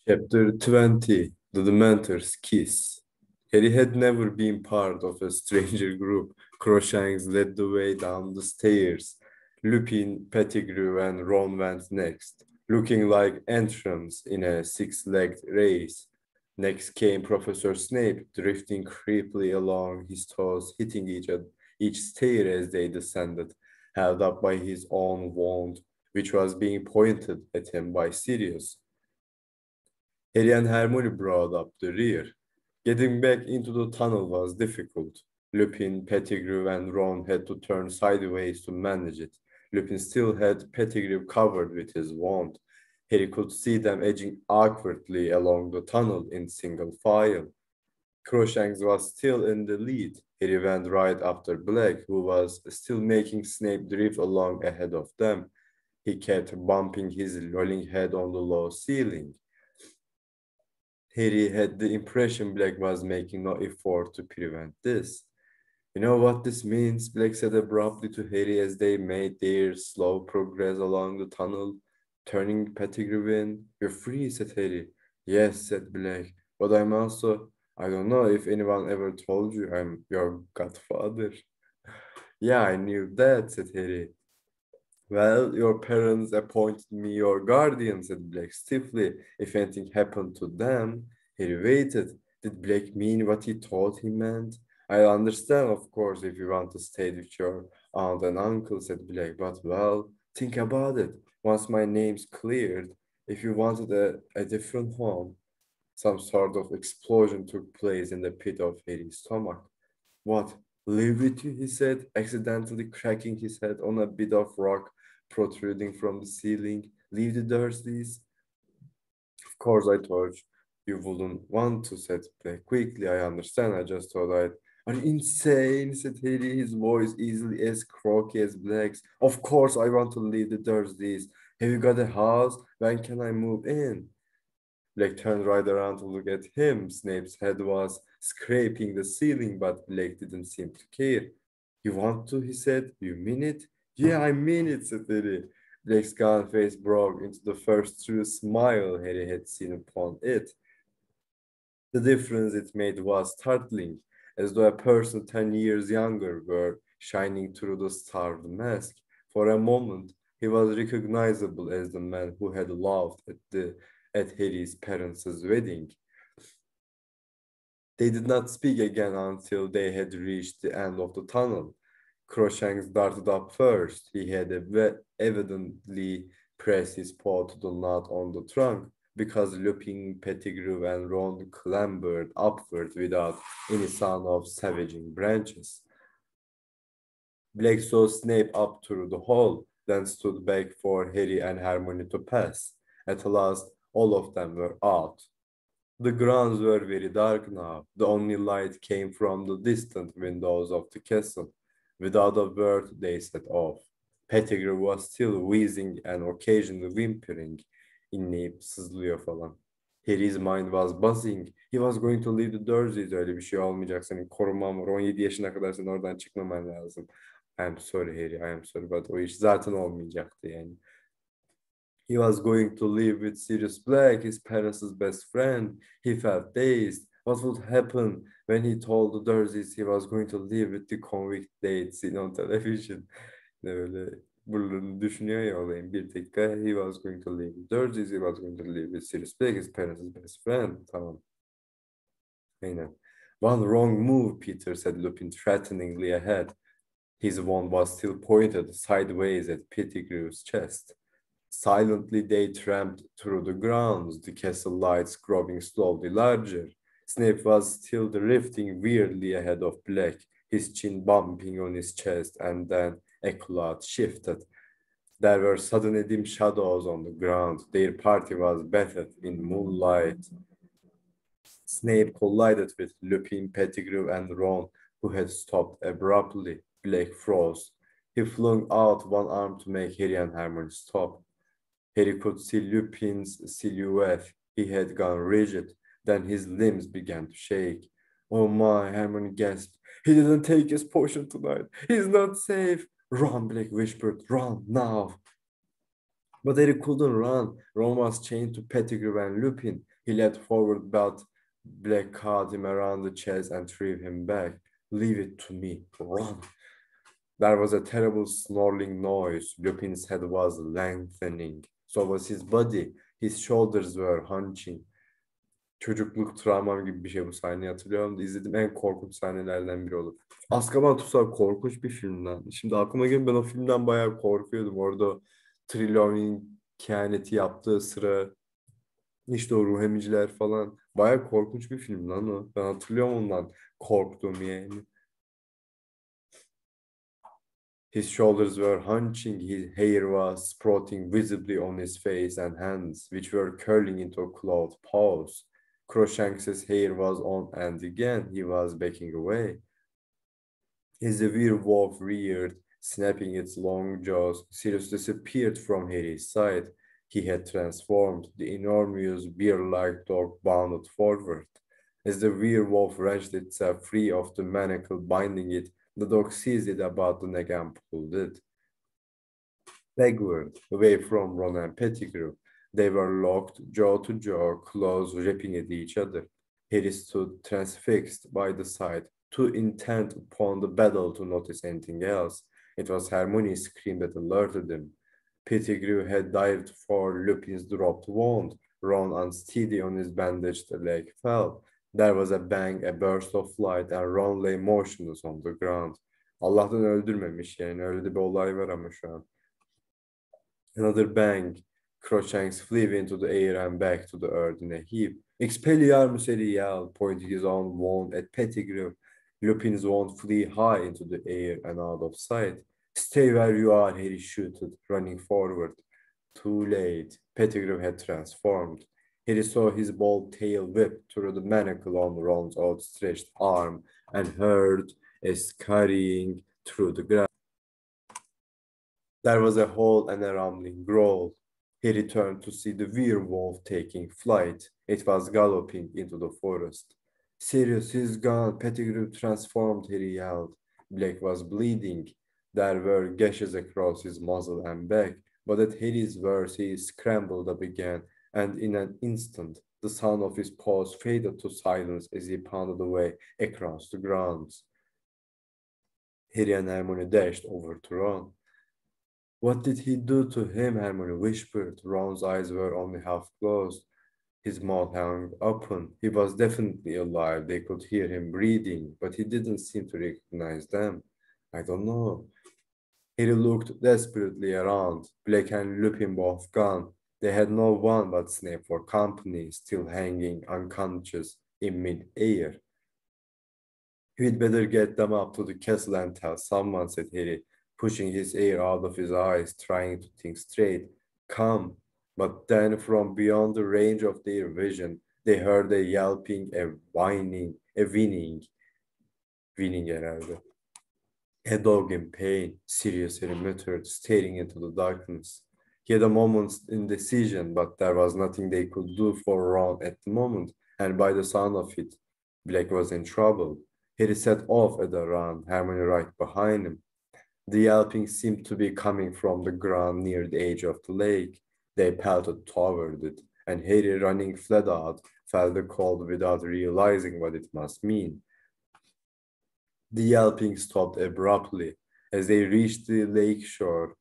Chapter 20, The Dementor's Kiss. Harry had never been part of a stranger group. Crookshanks led the way down the stairs. Lupin, Pettigrew, and Ron went next, looking like entrants in a six-legged race. Next came Professor Snape, drifting creepily along, his toes hitting each stair as they descended, held up by his own wand, which was being pointed at him by Sirius. Harry and Hermione brought up the rear. Getting back into the tunnel was difficult. Lupin, Pettigrew, and Ron had to turn sideways to manage it. Lupin still had Pettigrew covered with his wand. Harry could see them edging awkwardly along the tunnel in single file. Crookshanks was still in the lead. Harry went right after Black, who was still making Snape drift along ahead of them. He kept bumping his lolling head on the low ceiling. Harry had the impression Black was making no effort to prevent this. You know what this means? Black said abruptly to Harry as they made their slow progress along the tunnel, turning Pettigrew in. You're free, said Harry. Yes, said Black, but I'm also, I don't know if anyone ever told you I'm your godfather. Yeah, I knew that, said Harry. Well, your parents appointed me your guardian, said Black stiffly. If anything happened to them, he waited. Did Black mean what he thought he meant? I understand, of course, if you want to stay with your aunt and uncle, said Black, but well, think about it. Once my name's cleared, if you wanted a different home, some sort of explosion took place in the pit of Harry's stomach. What? Live with you, he said, accidentally cracking his head on a bit of rock protruding from the ceiling. Leave the Dursleys. Of course, I told you wouldn't want to, said Black quickly. I understand. I just thought I'd. Are you insane? Said Harry, his voice easily as croaky as Black's. Of course, I want to leave the Dursleys. Have you got a house? When can I move in? Black turned right around to look at him. Snape's head was scraping the ceiling, but Black didn't seem to care. You want to, he said. You mean it? Yeah, I mean it, said Harry. Blake's gaunt face broke into the first true smile Harry had seen upon it. The difference it made was startling, as though a person 10 years younger were shining through the starved mask. For a moment, he was recognizable as the man who had laughed at Harry's parents' wedding. They did not speak again until they had reached the end of the tunnel. Crookshanks darted up first. He had evidently pressed his paw to the knot on the trunk because Lupin, Pettigrew, and Ron clambered upward without any sound of savaging branches. Black saw Snape up through the hole, then stood back for Harry and Hermione to pass. At last, all of them were out. The grounds were very dark now. The only light came from the distant windows of the castle. Without a word, they set off. Pettigrew was still wheezing and occasionally whimpering. İnleyip sızlıyor falan. Harry's mind was buzzing. He was going to leave the Dursleys. Öyle bir şey olmayacak. Senin koruman var. 17 yaşına kadar senin oradan çıkmaman lazım. I am sorry Harry, I am sorry. But o iş zaten olmayacaktı yani. He was going to live with Sirius Black, his parents' best friend. He felt dazed. What would happen when he told the Dursleys he was going to live with the convict dates seen on television? Böyle buralarını düşünüyor ya olayın. Bir dakika, he was going to live with Dursleys, he was going to live with Sirius Black, his parents' best friend. Tamam. Aynen. One wrong move, Peter, said Lupin threateningly ahead. His wand was still pointed sideways at Pettigrew's chest. Silently they tramped through the grounds, the castle lights growing slowly larger. Snape was still drifting weirdly ahead of Black, his chin bumping on his chest, and then a cloud shifted. There were suddenly dim shadows on the ground. Their party was bathed in moonlight. Snape collided with Lupin, Pettigrew, and Ron, who had stopped abruptly. Black froze. He flung out one arm to make Harry and Hermione stop. Harry could see Lupin's silhouette. He had gone rigid. Then his limbs began to shake. Oh my, Hermione gasped. He didn't take his potion tonight. He's not safe. Run, Black whispered. Run now. But Harry couldn't run. Ron was chained to Pettigrew and Lupin. He leapt forward, but Black caught him around the chest and threw him back. Leave it to me. Run. There was a terrible snarling noise. Lupin's head was lengthening. So was his body. His shoulders were hunching. Çocukluk travmam gibi bir şey bu sahneyi hatırlıyorum. İzlediğim en korkunç sahnelerden biri olur. Azkaban Tutsağı korkunç bir film lan. Şimdi aklıma gelin ben o filmden bayağı korkuyordum. Orada Trilyon'un kehaneti yaptığı sıra işte o ruh emiciler falan. Bayağı korkunç bir film lan o. Ben hatırlıyorum ondan korktuğum yani. His shoulders were hunching, his hair was sprouting visibly on his face and hands, which were curling into clawed paws. Crookshank's hair was on end again. He was backing away. As the werewolf reared, snapping its long jaws, Sirius disappeared from Harry's sight. He had transformed. The enormous bear-like dog bounded forward. As the werewolf wrenched itself free of the manacle binding it, the dog seized it about the neck and pulled it backward, away from Ron and Pettigrew. They were locked, jaw to jaw, claws ripping at each other. Harry stood transfixed by the sight, too intent upon the battle to notice anything else. It was Hermione's scream that alerted him. Pettigrew had dived for Lupin's dropped wand. Ron, unsteady on his bandaged leg, fell. There was a bang, a burst of light, and Ron lay motionless on the ground. Allah'tan öldürmemiş yani öyle de bir olay var ama şu an. Another bang. Crookshanks flew into the air and back to the earth in a heap. Expelliarmus, he yelled, pointing his own wand at Pettigrew. Lupin's wand flew high into the air and out of sight. Stay where you are, Harry shouted, running forward. Too late. Pettigrew had transformed. Harry saw his bald tail whip through the manacle on Ron's outstretched arm and heard a scurrying through the grass. There was a howl and a rumbling growl. He returned to see the werewolf taking flight. It was galloping into the forest. Sirius, he's gone. Pettigrew transformed, he yelled. Blake was bleeding. There were gashes across his muzzle and back, but at Harry's words he scrambled up again, and in an instant the sound of his paws faded to silence as he pounded away across the grounds. Harry and Hermione dashed over to Ron. What did he do to him? Hermione whispered. Ron's eyes were only half closed. His mouth hung open. He was definitely alive. They could hear him breathing, but he didn't seem to recognize them. I don't know. Harry looked desperately around. Black and Lupin both gone. They had no one but Snape for company, still hanging unconscious in mid-air. We'd better get them up to the castle and tell someone, said Harry, pushing his hair out of his eyes, trying to think straight. Come. But then from beyond the range of their vision, they heard a yelping, a whining, a whinnying herhalde. A dog in pain, seriously muttered, staring into the darkness. He had a moment's indecision, but there was nothing they could do for Ron at the moment, and by the sound of it, Black was in trouble. Harry set off at a run, Hermione right behind him. The yelping seemed to be coming from the ground near the edge of the lake. They pelted toward it, and Harry, running flat out, felt the cold without realizing what it must mean. The yelping stopped abruptly. As they reached the lake shore,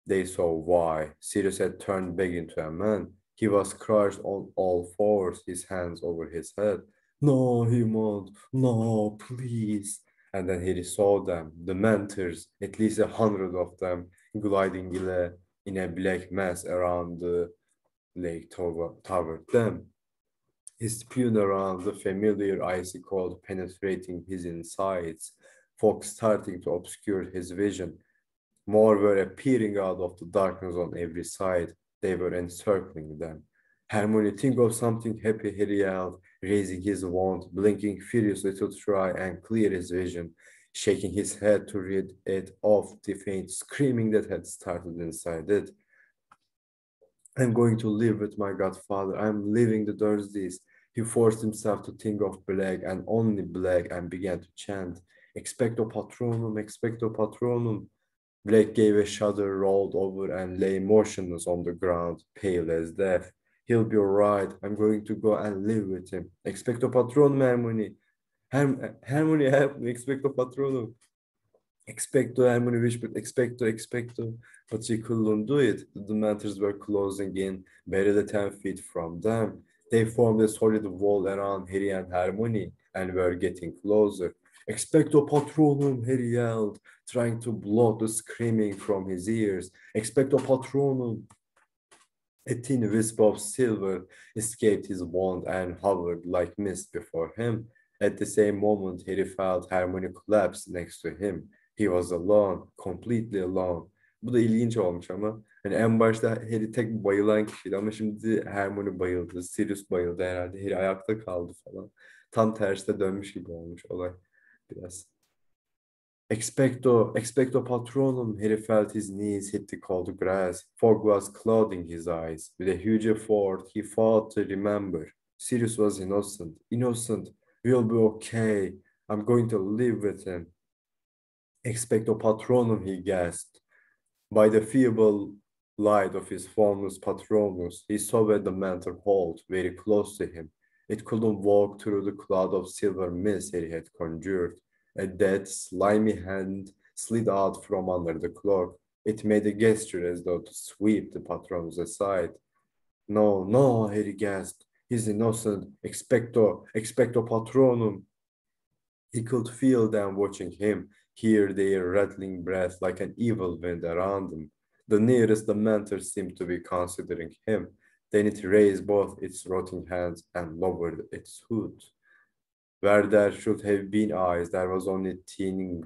they saw why. Sirius had turned back into a man. He was crouched on all fours, his hands over his head. No, he moaned. No, please. And then Harry saw them, the mentors, at least 100 of them, gliding in a black mass around the lake toward them. He spun around, the familiar icy cold penetrating his insides, fog starting to obscure his vision. More were appearing out of the darkness on every side. They were encircling them. Hermione, think of something happy, Harry yelled, raising his wand, blinking furiously to try and clear his vision, shaking his head to rid it of the faint screaming that had started inside it. I'm going to live with my godfather. I'm leaving the Dursleys. He forced himself to think of Black and only Black and began to chant, Expecto Patronum, Expecto Patronum. Black gave a shudder, rolled over, and lay motionless on the ground, pale as death. He'll be all right. I'm going to go and live with him. Expecto patronum, Hermione. Hermione, help me. Expecto patronum. Expecto, Hermione whispered, expecto, expecto. But she couldn't do it. The Dementors were closing in, barely 10 feet from them. They formed a solid wall around Harry and Hermione and were getting closer. Expecto patronum, Harry yelled, trying to block the screaming from his ears. Expecto patronum. A thin wisp of silver escaped his wand and hovered like mist before him. At the same moment, Harry felt Hermione collapse next to him. He was alone, completely alone. Bu da ilginç olmuş ama. Hani en başta Harry tek bayılan kişiydi ama şimdi Hermione bayıldı. Sirius bayıldı herhalde. Harry ayakta kaldı falan. Tam terste dönmüş gibi olmuş olay biraz. Expecto, expecto patronum. Harry felt his knees hit the cold grass. Fog was clouding his eyes. With a huge effort, he fought to remember. Sirius was innocent. Innocent. We'll be okay. I'm going to live with him. Expecto patronum, he gasped. By the feeble light of his formless patronus, he saw a dementor hold very close to him. It couldn't walk through the cloud of silver mist he had conjured. A dead, slimy hand slid out from under the cloak. It made a gesture as though to sweep the patronus aside. No, no, Harry gasped. He's innocent. Expecto, expecto patronum. He could feel them watching him, hear their rattling breath like an evil wind around him. The nearest dementor seemed to be considering him. Then it raised both its rotting hands and lowered its hood. Where there should have been eyes, there was only thin,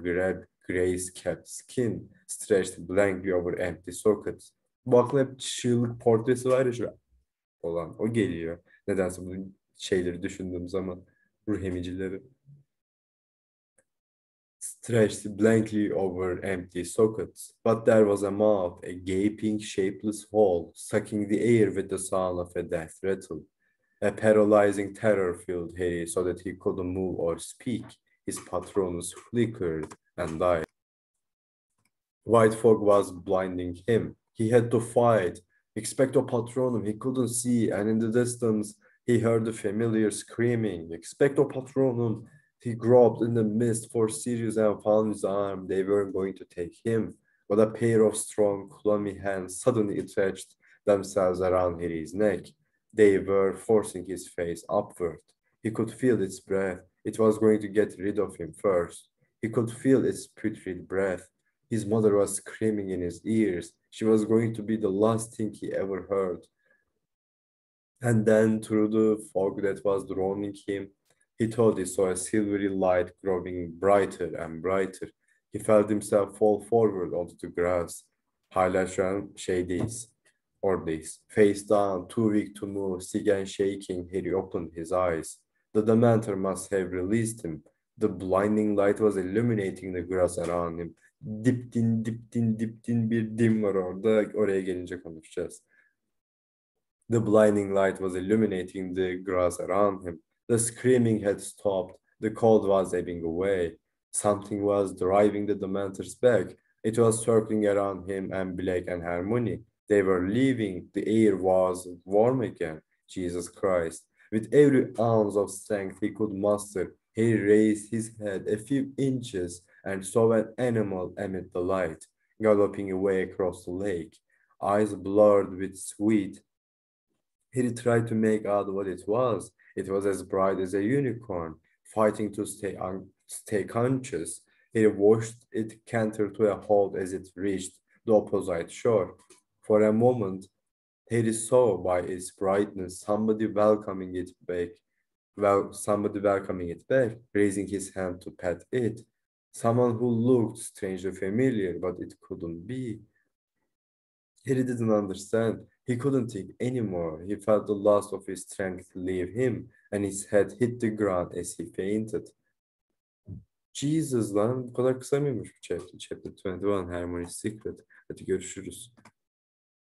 grace-capped skin stretched blankly over empty sockets. Bu aklıma hep çığlık portresi var ya şu olan, o geliyor. Nedense bu şeyleri düşündüğüm zaman, ruh emicileri. Stretched blankly over empty sockets, but there was a mouth, a gaping, shapeless hole, sucking the air with the sound of a death rattle. A paralyzing terror filled Harry so that he couldn't move or speak. His patronus flickered and died. White fog was blinding him. He had to fight. Expecto patronum, he couldn't see, and in the distance, he heard the familiar screaming. Expecto patronum. He groped in the mist for Sirius and found his arm. They weren't going to take him, but a pair of strong, clammy hands suddenly attached themselves around Harry's neck. They were forcing his face upward. He could feel its breath. It was going to get rid of him first. He could feel its putrid breath. His mother was screaming in his ears. She was going to be the last thing he ever heard. And then through the fog that was drowning him, he thought he saw a silvery light growing brighter and brighter. He felt himself fall forward onto the grass. Hala şu an şeydeyiz, oradayız. Face down, too weak to move, sick and shaking, Harry opened his eyes. The Dementor must have released him. The blinding light was illuminating the grass around him. Diptin bir dim var orada. Oraya gelince konuşacağız. The blinding light was illuminating the grass around him. The screaming had stopped. The cold was ebbing away. Something was driving the Dementor's back. It was circling around him and Black and Hermione. They were leaving. The air was warm again. Jesus Christ. With every ounce of strength he could muster, he raised his head a few inches and saw an animal amid the light, galloping away across the lake, eyes blurred with sweat. He tried to make out what it was. It was as bright as a unicorn, fighting to stay conscious. He watched it canter to a halt as it reached the opposite shore. For a moment, Harry saw by its brightness somebody welcoming it back. Somebody welcoming it back, raising his hand to pet it. Someone who looked strangely familiar, but it couldn't be. Harry didn't understand. He couldn't think anymore. He felt the loss of his strength leave him, and his head hit the ground as he fainted. Jesus lan, bu kadar kısa mıymış bu chapter? Chapter 21, Hermione's Secret. Hadi görüşürüz.